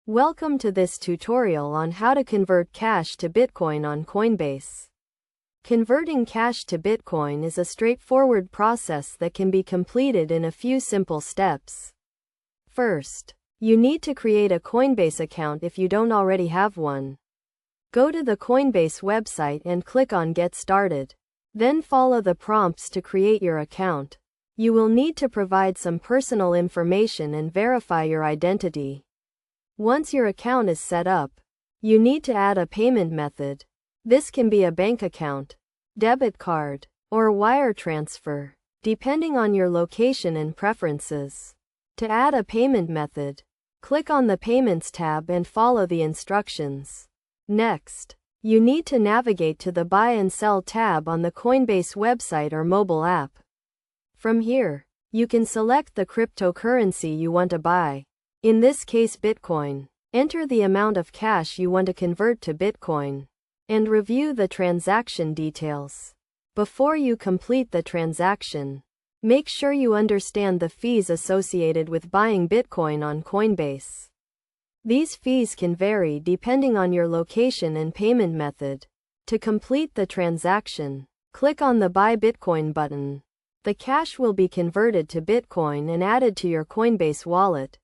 Welcome to this tutorial on how to convert cash to Bitcoin on Coinbase. Converting cash to Bitcoin is a straightforward process that can be completed in a few simple steps. First, you need to create a Coinbase account if you don't already have one. Go to the Coinbase website and click on Get Started. Then follow the prompts to create your account. You will need to provide some personal information and verify your identity. Once your account is set up, you need to add a payment method. This can be a bank account, debit card, or wire transfer, depending on your location and preferences. To add a payment method, click on the Payments tab and follow the instructions. Next, you need to navigate to the Buy and Sell tab on the Coinbase website or mobile app. From here, you can select the cryptocurrency you want to buy. In this case Bitcoin. Enter the amount of cash you want to convert to Bitcoin, and review the transaction details. Before you complete the transaction, make sure you understand the fees associated with buying Bitcoin on Coinbase. These fees can vary depending on your location and payment method. To complete the transaction, click on the Buy Bitcoin button. The cash will be converted to Bitcoin and added to your Coinbase wallet.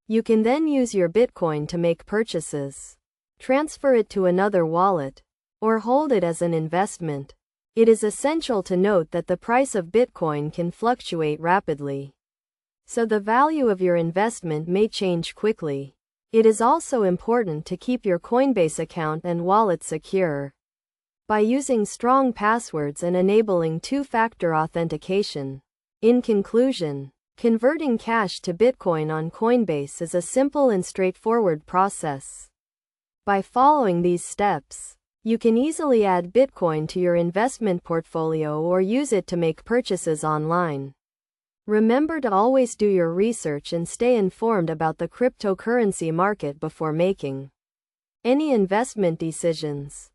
You can then use your Bitcoin to make purchases, transfer it to another wallet, or hold it as an investment. It is essential to note that the price of Bitcoin can fluctuate rapidly, so the value of your investment may change quickly. It is also important to keep your Coinbase account and wallet secure by using strong passwords and enabling two-factor authentication. In conclusion, converting cash to Bitcoin on Coinbase is a simple and straightforward process. By following these steps, you can easily add Bitcoin to your investment portfolio or use it to make purchases online. Remember to always do your research and stay informed about the cryptocurrency market before making any investment decisions.